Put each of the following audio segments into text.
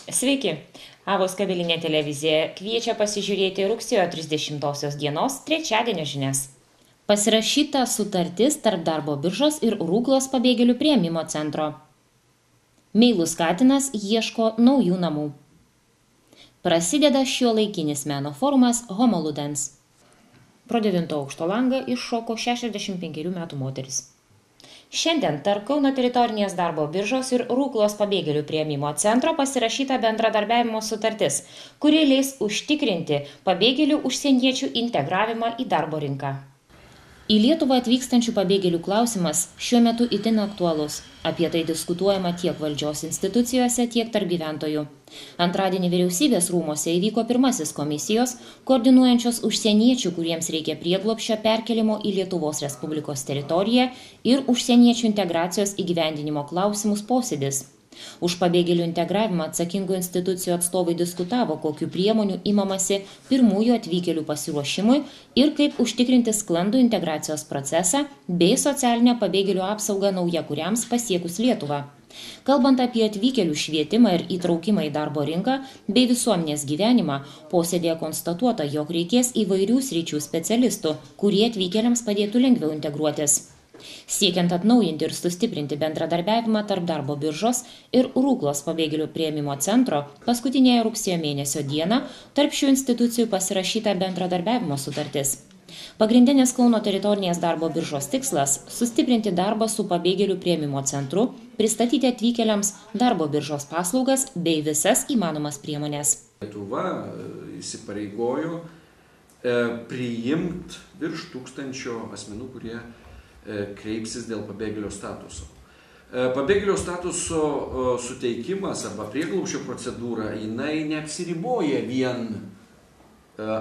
Sveiki! Avos kabelinė televizija kviečia pasižiūrėti rugsėjo 30 dienos trečiadienio žinias. Pasirašyta sutartis tarp darbo biržos ir Ruklos pabėgėlių priėmimo centro. Meilus katinas ieško naujų namų. Prasideda šiuolaikinis meno forumas Homo Ludens. Pro 9 aukšto langą iššoko 65 metų moteris. Šiandien tarp Kauno teritorinės darbo biržos ir Ruklos pabėgėlių priėmimo centro pasirašyta bendradarbiavimo sutartis, kuri leis užtikrinti pabėgėlių užsieniečių integravimą į darbo rinką. Į Lietuvą atvykstančių pabėgėlių klausimas šiuo metu itin aktualus. Apie tai diskutuojama tiek valdžios institucijose, tiek tarp gyventojų. Antradienį vyriausybės rūmose įvyko pirmasis komisijos, koordinuojančios užsieniečių, kuriems reikia prieglobsčio perkelimo į Lietuvos Respublikos teritoriją ir užsieniečių integracijos įgyvendinimo klausimus posėdis. Už pabėgėlių integravimą atsakingų institucijų atstovai diskutavo, kokių priemonių imamasi pirmųjų atvykėlių pasiruošimui ir kaip užtikrinti sklandų integracijos procesą bei socialinę pabėgėlių apsaugą naujakuriams pasiekus Lietuvą. Kalbant apie atvykėlių švietimą ir įtraukimą į darbo rinką bei visuomenės gyvenimą, posėdėje konstatuota, jog reikės įvairių sričių specialistų, kurie atvykėliams padėtų lengviau integruotis. Siekiant atnaujinti ir sustiprinti bendradarbiavimą tarp darbo biržos ir Ruklos pabėgėlių priėmimo centro, paskutinėje rugsėjo mėnesio dieną tarp šių institucijų pasirašyta bendradarbiavimo sutartis. Pagrindinis Kauno teritorinės darbo biržos tikslas – sustiprinti darbą su pabėgėlių priėmimo centru, pristatyti atvykėliams darbo biržos paslaugas bei visas įmanomas priemonės. Lietuva įsipareigojo priimti virš 1000 asmenų, kurie kreipsis dėl pabėgėlio statuso. Pabėgėlio statuso suteikimas arba prieglobsčio procedūra, jinai neapsiriboja vien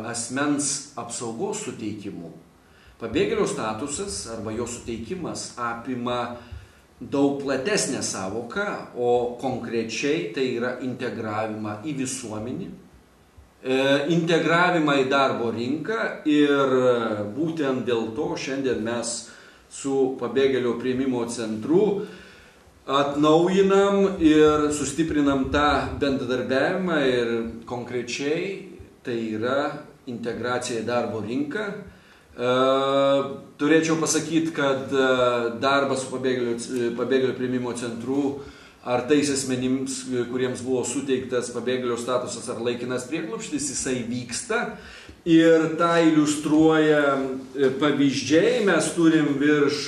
asmens apsaugos suteikimu. Pabėgėlio statusas arba jo suteikimas apima daug platesnę savoką, o konkrečiai tai yra integravimą į visuomenį, integravimą į darbo rinką ir būtent dėl to šiandien mes su pabėgėlių priėmimo centru atnaujinam ir sustiprinam tą bendradarbiavimą ir konkrečiai tai yra integracija į darbo rinką. Turėčiau pasakyti, kad darbas su pabėgėlių priėmimo centru ar tais asmenims, kuriems buvo suteiktas pabėgėlio statusas ar laikinas prieglobstis, jisai vyksta. Ir tą iliustruoja pavyzdžiai. Mes turim virš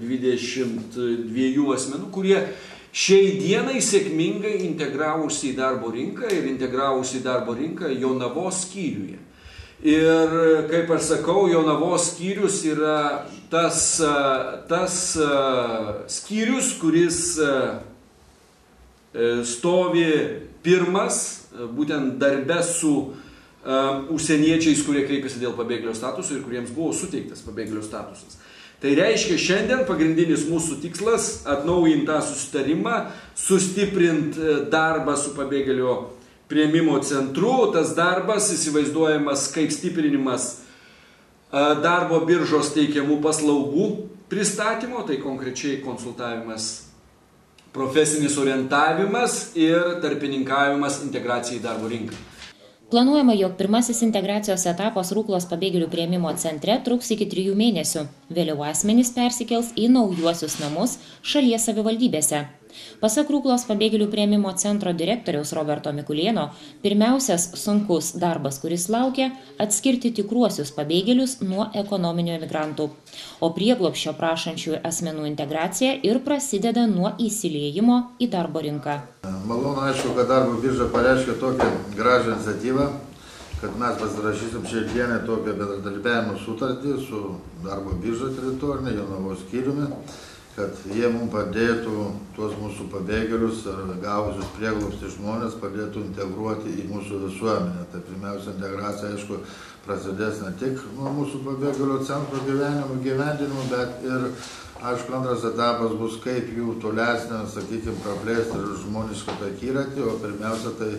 22 asmenų, kurie šiai dienai sėkmingai integravosi į darbo rinką ir integravosi į darbo rinką Jonavos skyriuje. Ir kaip aš sakau, Jonavos skyrius yra tas skyrius, kuris stovi pirmas, būtent darbe su užsieniečiais, kurie kreipiasi dėl pabėgėlio statuso ir kuriems buvo suteiktas pabėgėlio statusas. Tai reiškia, šiandien pagrindinis mūsų tikslas – atnaujinti tą susitarimą, sustiprinti darbą su pabėgėlio priėmimo centru. Tas darbas įsivaizduojamas kaip stiprinimas darbo biržos teikiamų paslaugų pristatymo, tai konkrečiai konsultavimas, profesinis orientavimas ir tarpininkavimas integracijai į darbo rinką. Planuojama, jog pirmasis integracijos etapas Ruklos pabėgėlių priėmimo centre truks iki 3 mėnesių. Vėliau asmenys persikels į naujuosius namus šalies savivaldybėse. Pasak Ruklos pabėgėlių priėmimo centro direktoriaus Roberto Mikulėno, pirmiausias sunkus darbas, kuris laukia, atskirti tikruosius pabėgėlius nuo ekonominių emigrantų. O prieglobsčio prašančių asmenų integracija ir prasideda nuo įsiliejimo į darbo rinką. Malonu, aišku, kad darbo birža pareiškė tokią gražią iniciatyvą, kad mes pasirašysim šiai dienai tokią bendradarbiavimo sutartį su darbo birža teritorinė, Jonavos skyriumi, kad jie mums padėtų tuos mūsų pabėgėlius ar gavusius prieglobstį žmonės padėtų integruoti į mūsų visuomenę. Tai pirmiausia, integracija, aišku, prasidės ne tik nuo mūsų pabėgėlių centro gyvendinimo, bet ir, aišku, antras etapas bus kaip jų tolesnė, sakykime, praplėsti ir žmonišką akiratį, o pirmiausia, tai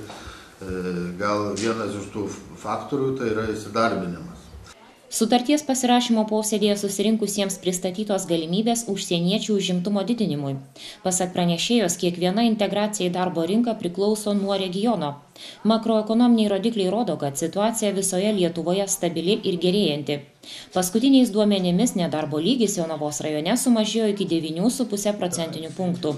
gal vienas iš tų faktorių tai yra įsidarbinimas. Sutarties pasirašymo posėdėje susirinkusiems pristatytos galimybės užsieniečių užimtumo didinimui. Pasak pranešėjos, kiekviena integracija į darbo rinką priklauso nuo regiono. Makroekonominiai rodikliai rodo, kad situacija visoje Lietuvoje stabili ir gerėjanti. Paskutiniais duomenimis nedarbo lygis Jonavos rajone sumažėjo iki 9,5 procentinių punktų.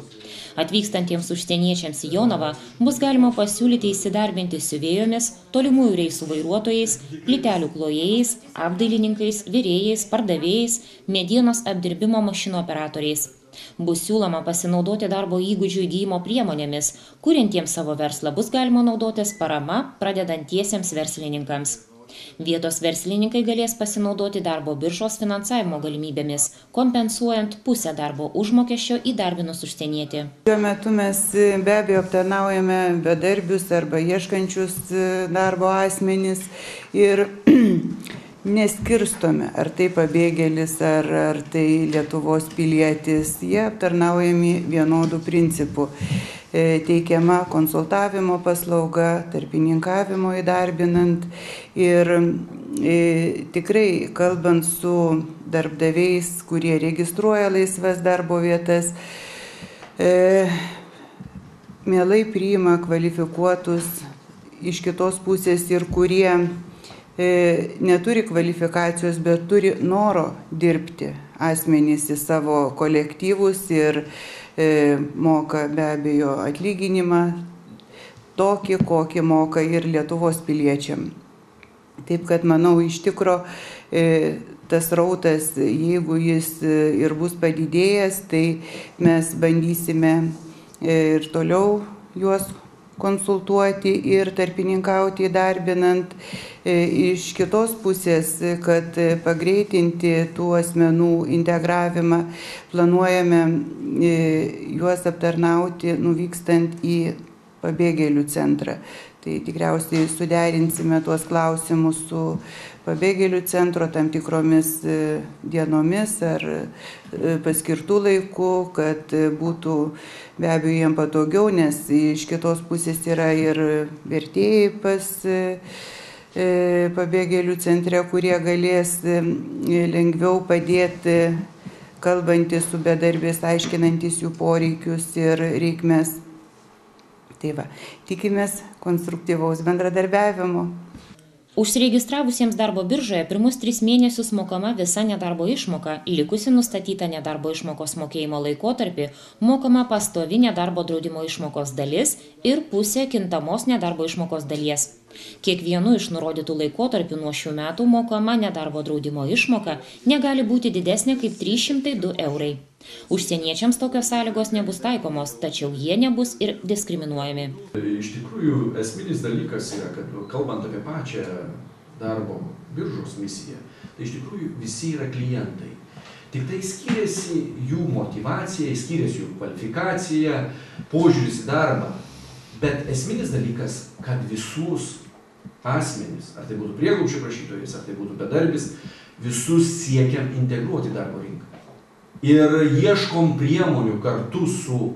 Atvykstantiems užsieniečiams į Jonavą bus galima pasiūlyti įsidarbinti siuvėjomis, tolimųjų reisų vairuotojais, plytelių klojėjais, apdailininkais, virėjais, pardavėjais, medienos apdirbimo mašinų operatoriais. Bus siūloma pasinaudoti darbo įgūdžių įgyjimo priemonėmis, kuriantiems savo verslą bus galima naudotis parama pradedantiesiems verslininkams. Vietos verslininkai galės pasinaudoti darbo biržos finansavimo galimybėmis, kompensuojant pusę darbo užmokesčio įdarbinus užsienietį. Šiuo metu mes be abejo aptarnaujame bedarbius arba ieškančius darbo asmenis ir neskirstome, ar tai pabėgėlis, ar tai Lietuvos pilietis. Jie aptarnaujami vienodų principų. Teikiama konsultavimo paslauga, tarpininkavimo įdarbinant ir tikrai kalbant su darbdaviais, kurie registruoja laisvas darbo vietas, mielai priima kvalifikuotus iš kitos pusės ir kurie neturi kvalifikacijos, bet turi noro dirbti asmenys į savo kolektyvus ir moka be abejo atlyginimą tokį, kokį moka ir Lietuvos piliečiam. Taip kad, manau, iš tikro tas rautas, jeigu jis ir bus padidėjęs, tai mes bandysime ir toliau juos konsultuoti ir tarpininkauti įdarbinant. Iš kitos pusės, kad pagreitinti tų asmenų integravimą, planuojame juos aptarnauti nuvykstant į pabėgėlių centrą. Tai tikriausiai suderinsime tuos klausimus su pabėgėlių centro tam tikromis dienomis ar paskirtų laikų, kad būtų be abejo jiems patogiau, nes iš kitos pusės yra ir vertėjai pas pabėgėlių centre, kurie galės lengviau padėti, kalbantis su bedarbiais, aiškinantis jų poreikius ir reikmes. Tai va, tikimės konstruktyvaus bendradarbiavimo. Užsiregistravusiems darbo biržoje pirmus 3 mėnesius mokama visa nedarbo išmoka, likusi nustatyta nedarbo išmokos mokėjimo laikotarpį, mokama pastovi nedarbo draudimo išmokos dalis ir pusė kintamos nedarbo išmokos dalies. Kiekvienu iš nurodytų laikotarpių nuo šių metų mokama nedarbo draudimo išmoka negali būti didesnė kaip 302 eurai. Užsieniečiams tokios sąlygos nebus taikomos, tačiau jie nebus ir diskriminuojami. Iš tikrųjų, esminis dalykas yra, kad kalbant apie pačią darbo biržos misiją, tai iš tikrųjų visi yra klientai. Tik tai skiriasi jų motyvacija, skiriasi jų kvalifikacija, požiūris į darbą. Bet esminis dalykas, kad visus asmenis, ar tai būtų prieglobsčio prašytojas, ar tai būtų bedarbis, visus siekiam integruoti darbo rinką. Ir ieškom priemonių kartu su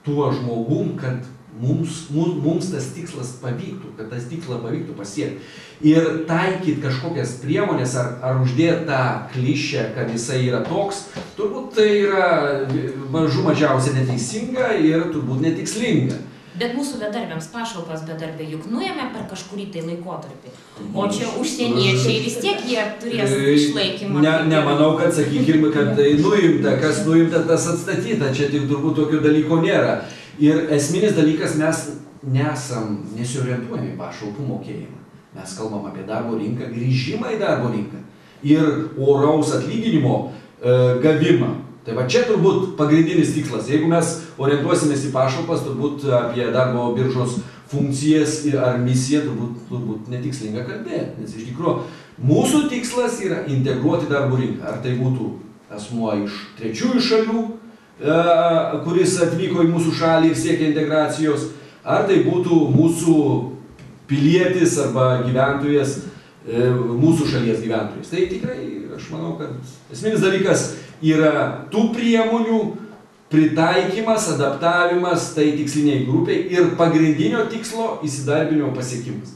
tuo žmogum, kad mums tas tikslas pavyktų, kad tas tikslą pavyktų pasiekti. Ir taikyti kažkokias priemonės ar uždėti tą klišę, kad jisai yra toks, turbūt tai yra mažiausiai neteisinga ir turbūt netikslinga. Bet mūsų bedarbiams pašalpas bedarbė juk nuėmė per kažkurį tai laikotarpį. O čia užsieniečiai vis tiek jie turės išlaikymą. Nemanau, kad sakykime, kad tai nuimta, kas nuimta, tas atstatyta. Čia tik turbūt tokio dalyko nėra. Ir esminis dalykas, mes nesiorientuojame į pašalpų mokėjimą. Mes kalbam apie darbo rinką, grįžimą į darbo rinką ir oraus atlyginimo gavimą. Tai va čia turbūt pagrindinis tikslas. Jeigu mes orientuosimės į pašalpas, turbūt apie darbo biržos funkcijas ar misiją turbūt netikslinga kalbėti. Nes iš tikrųjų mūsų tikslas yra integruoti darbo rinką. Ar tai būtų asmuo iš trečiųjų šalių, kuris atvyko į mūsų šalį ir siekia integracijos, ar tai būtų mūsų pilietis arba gyventojas, mūsų šalies gyventojas. Tai tikrai, aš manau, kad esminis dalykas yra tų priemonių pritaikymas, adaptavimas tai tiksliniai grupiai ir pagrindinio tikslo įsidarbinimo pasiekimas.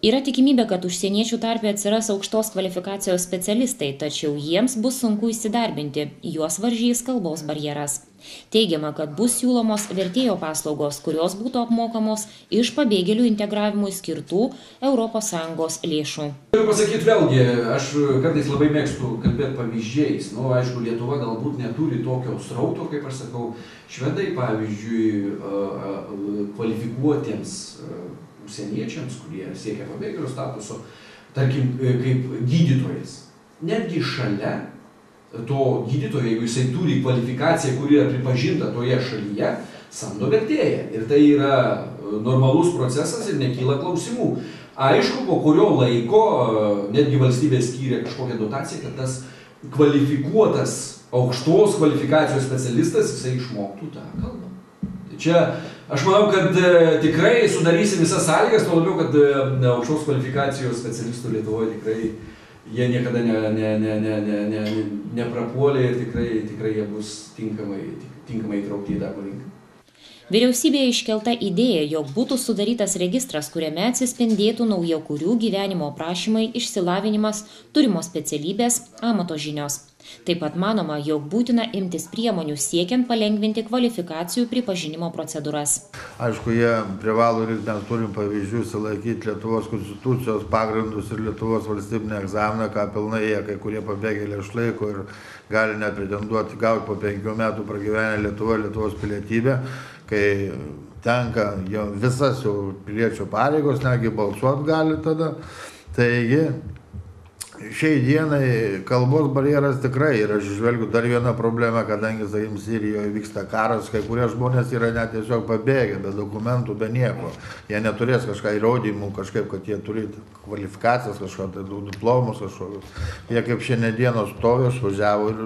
Yra tikimybė, kad užsieniečių tarpe atsiras aukštos kvalifikacijos specialistai, tačiau jiems bus sunku įsidarbinti, juos varžys kalbos barjeras. Teigiama, kad bus siūlomos vertėjo paslaugos, kurios būtų apmokamos iš pabėgėlių integravimui skirtų ES lėšų. Galiu pasakyti vėlgi, aš kartais labai mėgstu kalbėti pavyzdžiais. Aišku, Lietuva galbūt neturi tokio srauto, kaip aš sakau, švedai, pavyzdžiui, kvalifikuotiems užsieniečiams, kurie siekia pabėgėlių statuso, tarkim, kaip gydytojas. Netgi šalia to gydytojo, jeigu jisai turi kvalifikaciją, kuri yra pripažinta toje šalyje, samdo vertėją. Ir tai yra normalus procesas ir nekyla klausimų. Aišku, po kurio laiko netgi valstybė skyrė kažkokią dotaciją, kad tas kvalifikuotas aukštos kvalifikacijos specialistas, jisai išmoktų tą kalbą. Čia aš manau, kad tikrai sudarysim visas sąlygas, tuo labiau, kad aukštos kvalifikacijos specialistų Lietuvoje tikrai jie niekada neprapuolė ir tikrai jie bus tinkamai įtraukti į darbo rinką. Vyriausybėje iškelta idėja, jog būtų sudarytas registras, kuriame atsispindėtų naujakurių gyvenimo aprašymai, išsilavinimas, turimos specialybės, amato žinios. Taip pat manoma, jog būtina imtis priemonių siekiant palengvinti kvalifikacijų pripažinimo procedūras. Aišku, jie privalo ir mes turim pavyzdžių silaikyti Lietuvos konstitucijos pagrindus ir Lietuvos valstybinį egzaminą, ką pilnai jie kai kurie pabėgėliai išlaiko ir gali nepretenduoti gauti po 5 metų pragyvenę Lietuvos pilietybę, kai tenka jau visas jau piliečio pareigos, negi balsuoti gali tada. Taigi, šiai dienai kalbos barjeras tikrai ir aš žvelgiu dar vieną problemą, kadangi, sakykim, Sirijoje vyksta karas, kai kurie žmonės yra net tiesiog pabėgę, be dokumentų, be nieko. Jie neturės kažką įrodymų, kažkaip, kad jie turi kvalifikacijas, kažkokius diplomus, kažkokius. Jie kaip šiandienos stovi, išvažiavo ir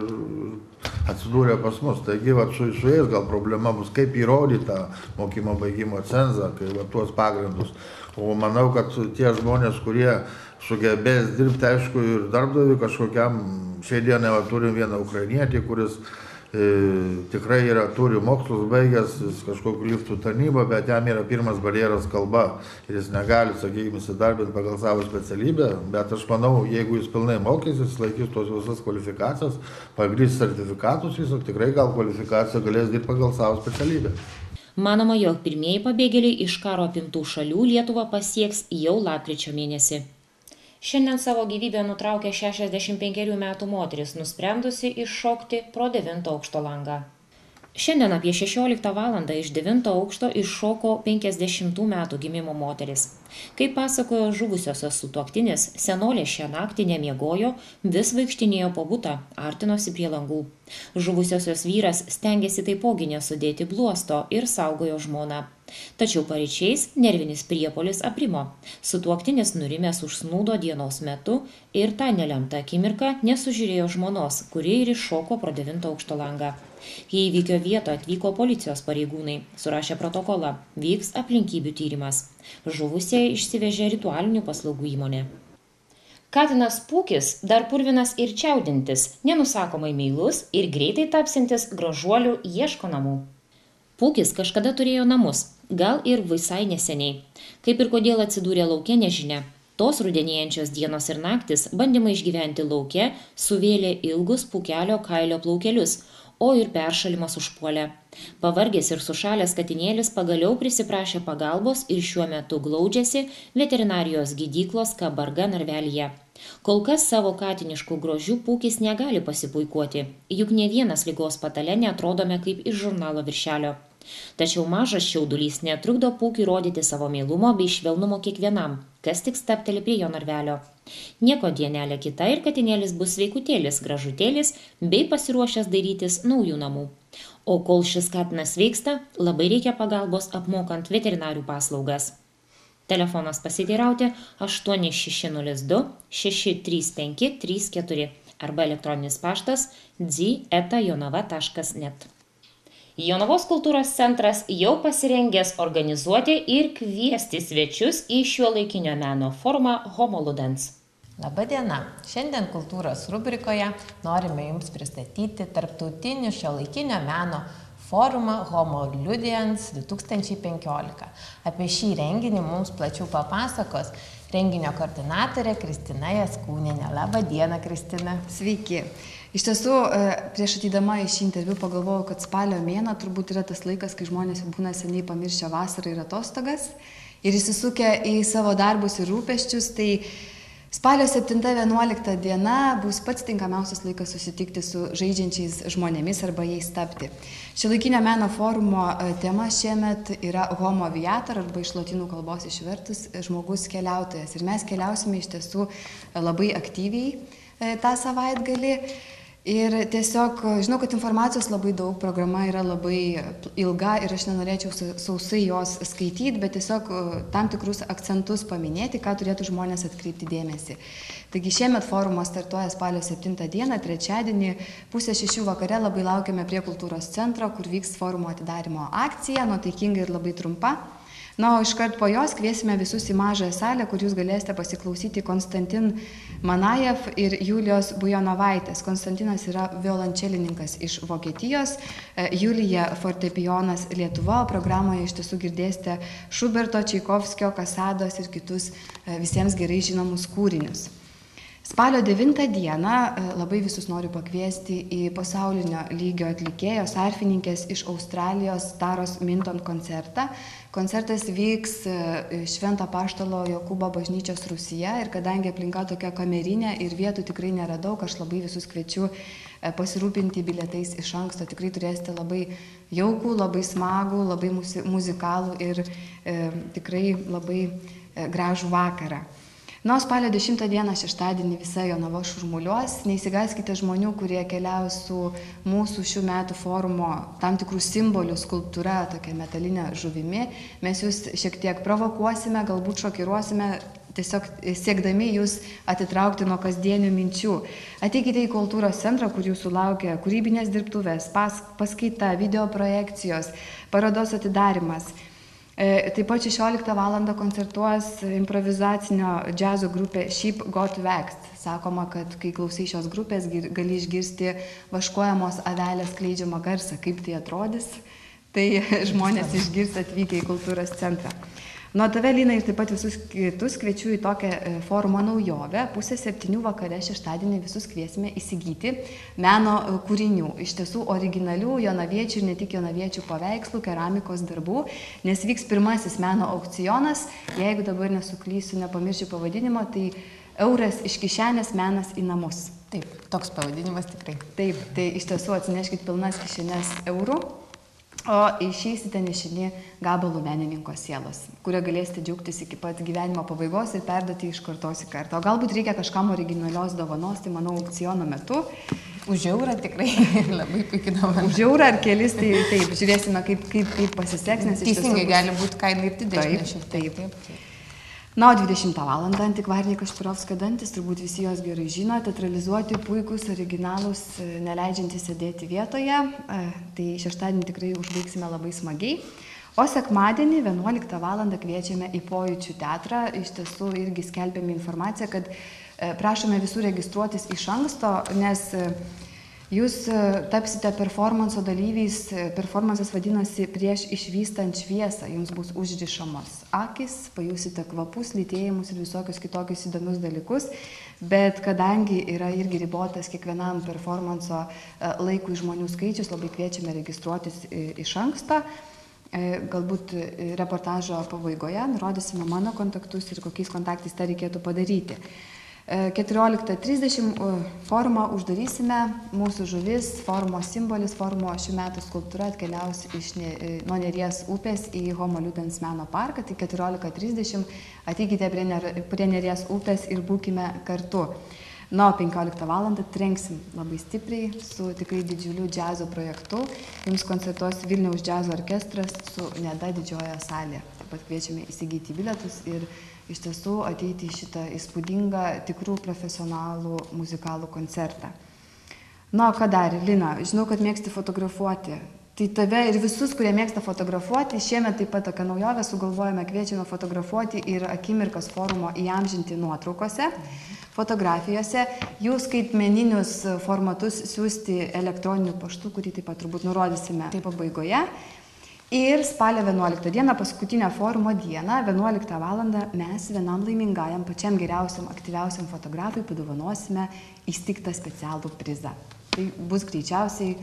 atsidūrė pas mus. Taigi, su jais gal problema bus, kaip įrodyti tą mokymo baigimo cenzą, kai tuos pagrindus. O manau, kad tie žmonės, kurie sugebės dirbti, aišku, ir darbdaviui kažkokiam, šiai dienai turim vieną ukrainietį, kuris tikrai turi mokslus baigęs, kažkokiu liftų tarnybą, bet jam yra pirmas barjeras kalba ir jis negali, sakykime, įsidarbinti pagal savo specialybę, bet aš manau, jeigu jis pilnai mokysis, laikys tos visas kvalifikacijas, pagrįs sertifikatus viso, tikrai gal kvalifikaciją galės dirbti pagal savo specialybę. Manoma, jog pirmieji pabėgėliai iš karo apimtų šalių Lietuvą pasieks jau lapkričio mėnesį. Šiandien savo gyvybę nutraukė 65 metų moteris, nusprendusi iššokti pro 9 aukšto langą. Šiandien apie 16 valandą iš 9 aukšto iššoko 50 metų gimimo moteris. Kaip pasakojo žuvusiosios sutuoktinis, senolė šią naktį nemiegojo, vis vaikštinėjo po butą, artinosi prie langų. Žuvusiosios vyras stengėsi taipogi nesudėti bluosto ir saugojo žmoną. Tačiau paryčiais nervinis priepuolis aprimo. Sutuoktinis nurimęs užsnūdo dienos metu ir tą nelemtą akimirką nesužiūrėjo žmonos, kuri ir iššoko pro 9 aukšto langą. Į įvykio vietą atvyko policijos pareigūnai, surašė protokolą, vyks aplinkybių tyrimas. Žuvusieji išsivežė ritualinių paslaugų įmonė. Katinas Pūkis dar purvinas ir čiaudintis, nenusakomai meilus ir greitai tapsintis gražuolių ieško namų. Pūkis kažkada turėjo namus, gal ir visai neseniai. Kaip ir kodėl atsidūrė lauke nežinia. Tos rudenėjančios dienos ir naktis bandymai išgyventi lauke suvėlė ilgus Pūkelio kailio plaukelius, o ir peršalimas užpuolė. Pavargęs ir sušalęs katinėlis pagaliau prisiprašė pagalbos ir šiuo metu glaudžiasi veterinarijos gydyklos Kabarga narvelyje. Kol kas savo katiniškų grožių Pūkis negali pasipuikuoti, juk ne vienas ligos patale neatrodome kaip iš žurnalo viršelio. Tačiau mažas šiaudulys netrukdo Pūkiui rodyti savo meilumo bei švelnumo kiekvienam, kas tik stapteli prie jo narvelio. Nieko dienelė kita ir katinėlis bus sveikutėlis, gražutėlis bei pasiruošęs dairytis naujų namų. O kol šis katinas sveiksta, labai reikia pagalbos apmokant veterinarių paslaugas. Telefonas pasiteirauti 8602 635 34 arba elektroninis paštas dzi@jonava.net. Jonavos kultūros centras jau pasirengęs organizuoti ir kviesti svečius į šiuolaikinio meno forumą Homo Ludens. Labadiena! Šiandien kultūros rubrikoje norime Jums pristatyti tarptautinį šiuolaikinio meno forumą Homo Ludens 2015. Apie šį renginį mums plačiau papasakos renginio koordinatorė Kristina Jaskūnienė. Labą dieną, Kristina. Sveiki. Iš tiesų, prieš ateidama į šį interviu pagalvojau, kad spalio mėnuo turbūt yra tas laikas, kai žmonės būna seniai pamiršę vasarą ir atostogas ir įsisukę į savo darbus ir rūpesčius. Tai spalio 7-11 diena bus pats tinkamiausias laikas susitikti su žaidžiančiais žmonėmis arba jais tapti. Šiuolaikinio meno forumo tema šiemet yra Homo Viator, arba iš lotynų kalbos išvertus žmogus keliautojas. Ir mes keliausime iš tiesų labai aktyviai tą savaitgalį. Ir tiesiog, žinau, kad informacijos labai daug, programa yra labai ilga ir aš nenorėčiau sausai jos skaityti, bet tiesiog tam tikrus akcentus paminėti, ką turėtų žmonės atkreipti dėmesį. Taigi šiemet forumas startuoja spalio 7 dieną, trečiadienį, 5:30 vakare labai laukiame prie kultūros centro, kur vyks forumo atidarymo akcija, nuotaikinga ir labai trumpa. Na, o iškart po jos kviesime visus į mažąją salę, kur jūs galėsite pasiklausyti Konstantin Manajev ir Julijos Bujonovaitės. Konstantinas yra violončelininkas iš Vokietijos, Julija fortepijonas Lietuva, programoje iš tiesų girdėsite Šuberto, Čaikovskio, Kasados ir kitus visiems gerai žinomus kūrinius. Spalio 9 dieną labai visus noriu pakviesti į pasaulinio lygio atlikėjos, arfininkės iš Australijos Taros Minton koncertą. Koncertas vyks Švento Apaštalo Jokūbo bažnyčios Rūsyje ir kadangi aplinka tokia kamerinė ir vietų tikrai nėra daug, aš labai visus kviečiu pasirūpinti bilietais iš anksto. Tikrai turėsite labai jaukų, labai smagų, labai muzikalų ir tikrai labai gražų vakarą. Nuo spalio 10 dieną šeštadienį visa Jonava šurmuliuos. Neįsigąskite žmonių, kurie keliaus su mūsų šių metų forumo tam tikrų simbolių skulptūra, tokia metalinė žuvimi. Mes jūs šiek tiek provokuosime, galbūt šokiruosime, tiesiog siekdami jūs atitraukti nuo kasdienių minčių. Ateikite į kultūros centrą, kur jūsų laukia kūrybinės dirbtuvės, paskaita, video projekcijos, parodos atidarimas. Taip pat 16 val. Koncertuos improvizacinio džiazo grupė Sheep Got Waxed. Sakoma, kad kai klausai šios grupės, gali išgirsti vaškuojamos avelės skleidžiamą garsą. Kaip tai atrodys, tai žmonės išgirs atvykę į kultūros centrą. Nuo tave, Lina, ir taip pat visus kitus kviečiu į tokią forumo naujovę. 6:30 vakare šeštadienį visus kviesime įsigyti meno kūrinių. Iš tiesų originalių jonaviečių ir ne tik jonaviečių paveikslų, keramikos darbų, nes vyks pirmasis meno aukcionas. Jeigu dabar nesuklysiu, nepamiršiu pavadinimo, tai euras iš kišenės, menas į namus. Taip, toks pavadinimas tikrai. Taip, tai iš tiesų atsineškit pilnas kišenės eurų. O išeisite nešini gabalų menininko sielos, kurio galėsite džiaugtis iki pat gyvenimo pabaigos ir perduoti iš kartos į kartą. O galbūt reikia kažkam originalios dovanos, tai manau aukciono metu. Už eurą tikrai labai puikiai dovana. Už eurą ar kelis, tai taip, žiūrėsime, kaip pasiseks. Teisingai gali būti kaina ir didesnė. Taip. Na, o 20 val. Antikvariniai Kašpirovskio dantis, turbūt visi jos gerai žino, teatralizuoti, puikus, originalus, neleidžiantys sėdėti vietoje. Tai šeštadienį tikrai užbaigsime labai smagiai. O sekmadienį 11 val. Kviečiame į Pojūčių teatrą. Iš tiesų irgi skelbėme informaciją, kad prašome visų registruotis iš anksto, nes jūs tapsite performanso dalyviais. Performansas vadinasi Prieš išvystant šviesą. Jums bus užrišamos akis, pajusite kvapus, lytėjimus ir visokius kitokius įdomius dalykus. Bet kadangi yra irgi ribotas kiekvienam performanso laikui žmonių skaičius, labai kviečiame registruotis iš anksto. Galbūt reportažo pabaigoje nurodysime mano kontaktus ir kokiais kontaktais tą reikėtų padaryti. 14:30 forumą uždarysime. Mūsų žuvis, forumo simbolis, forumo šių metų skulptūra atkeliaus nuo Neries upės į Homo Ludens meno parką. Tai 14:30 ateikite prie Neries upės ir būkime kartu. Nuo 15 val. Trenksim labai stipriai su tikrai didžiuliu džiazo projektu. Jums koncertuos Vilniaus džiazo orkestras su Neda didžiojoje salėje. Taip pat kviečiame įsigyti bilietus ir iš tiesų ateiti į šitą įspūdingą, tikrų profesionalų muzikalų koncertą. Na, ką dar, Lina, žinau, kad mėgsti fotografuoti. Tai tave ir visus, kurie mėgsta fotografuoti, šiemet taip pat tokią naujovę sugalvojame, kviečiame fotografuoti ir akimirkas forumo įamžinti nuotraukose, fotografijose, jų skaitmeninius formatus siūsti elektroniniu paštu, kurį taip pat turbūt nurodysime pabaigoje. Ir spalio 11 dieną, paskutinę forumo dieną, 11 val. Mes vienam laimingajam, pačiam geriausiam, aktyviausiam fotografui padovanosime įsteigtą specialų prizą. Tai bus greičiausiai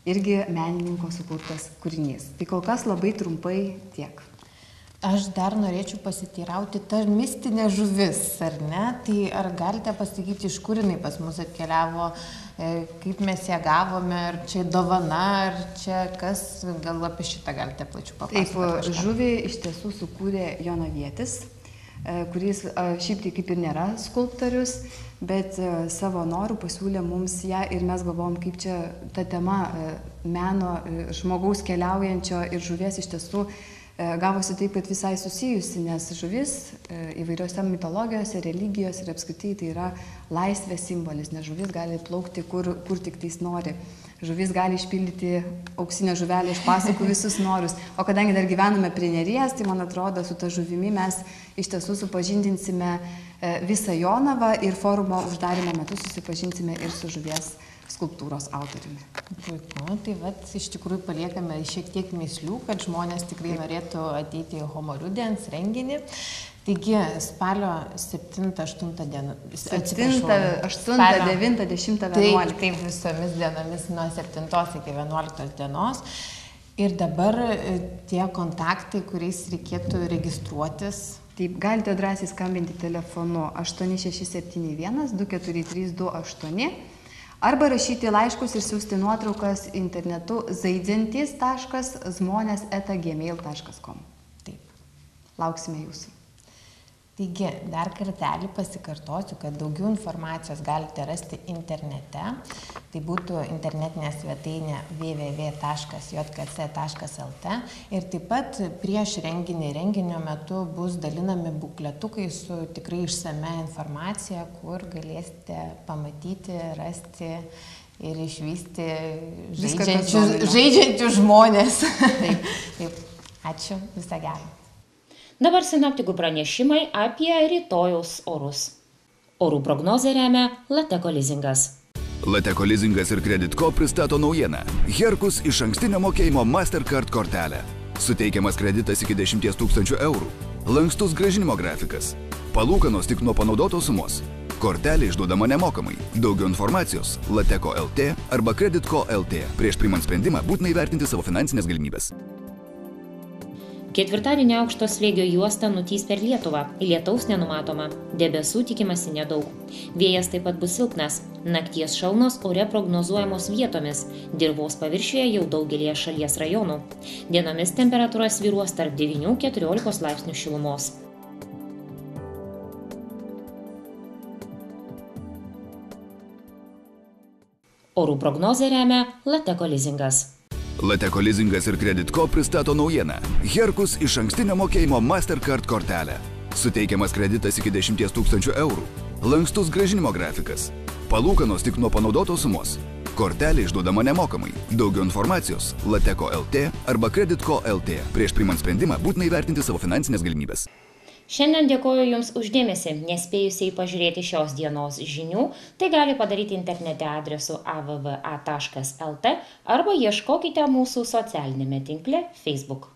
irgi menininko sukurtas kūrinys. Tai kol kas labai trumpai tiek. Aš dar norėčiau pasiteirauti, ta mistinė žuvis, ar ne? Tai ar galite pasakyti, iš kur jinai pas mus atkeliavo, kaip mes ją gavome, ar čia dovana, ar čia kas, gal apie šitą galite plačiau papasakoti? Taip, žuvį iš tiesų sukūrė Jonavietis, kuris šiaip tai kaip ir nėra skulptorius, bet savo norų pasiūlė mums ją ir mes galvom, kaip čia ta tema meno žmogaus keliaujančio ir žuvies iš tiesų gavosi taip, kad visai susijusi, nes žuvis įvairiose mitologijose, religijose ir apskritai tai yra laisvės simbolis, nes žuvis gali plaukti kur tik tais nori. Žuvis gali išpildyti auksinę žuvelę iš pasakų visus norus. O kadangi dar gyvename prie Neries, tai man atrodo, su ta žuvimi mes iš tiesų supažindinsime visą Jonavą ir forumo uždarymo metu susipažinsime ir su žuvies skulptūros autoriumi. Puiku, tai iš tikrųjų paliekame šiek tiek mįslių, kad žmonės tikrai norėtų ateiti į Homo Rudens renginį. Taigi, spalio 7-8 dieną. 7, 8, 9, 10, 11. Taip, visomis dienomis nuo 7 iki 11 dienos. Ir dabar tie kontaktai, kuriais reikėtų registruotis. Taip, galite drąsiai skambinti telefonu 8671 243 28 arba rašyti laiškus ir siųsti nuotraukas internetu zaidzentys.zmones@gmail.com. Taip. Lauksime jūsų. Taigi, dar kartelį pasikartosiu, kad daugiau informacijos galite rasti internete. Tai būtų internetinė svetainė www.jkc.lt ir taip pat prieš renginio metu bus dalinami bukletukai su tikrai išsame informacija, kur galėsite pamatyti, rasti ir išvysti žaidžiančius žmonės. Taip. Ačiū, visą gerą. Dabar sinoptikų pranešimai apie rytojaus orus. Orų prognozę remia Lateko lizingas. Lateko lizingas ir Credit Co pristato naujieną. Herkus išankstinio mokėjimo Mastercard kortelė. Suteikiamas kreditas iki 10 000 eurų. Lankstus grąžinimo grafikas. Palūkanos tik nuo panaudotos sumos. Kortelė išduodama nemokamai. Daugiau informacijos Lateko LT arba Credit Co LT. Prieš priimant sprendimą būtina įvertinti savo finansinės galimybės. Ketvirtadienį aukšto slėgio juosta nutįs per Lietuvą. Lietaus nenumatoma. Debesų tikimasi nedaug. Vėjas taip pat bus silpnas. Nakties šalnos ore prognozuojamos vietomis. Dirvos paviršiuje jau daugelėje šalies rajonų. Dienomis temperatūra svyruos tarp 9–14 laipsnių šilumos. Orų prognozę remia Lateko lizingas. Lateko lizingas ir Credit Co pristato naujieną. Herkus išankstinio mokėjimo Mastercard kortelė. Suteikiamas kreditas iki 10 000 eurų. Lankstus grąžinimo grafikas. Palūkanos tik nuo panaudotos sumos. Kortelė išduodama nemokamai. Daugiau informacijos Lateko LT arba Credit Co LT. Prieš priimant sprendimą būtina įvertinti savo finansinės galimybės. Šiandien dėkoju Jums uždėmesį. Nespėjusiai pažiūrėti šios dienos žinių, tai gali padaryti internete adresu avva.lt arba ieškokite mūsų socialinėme tinkle Facebook.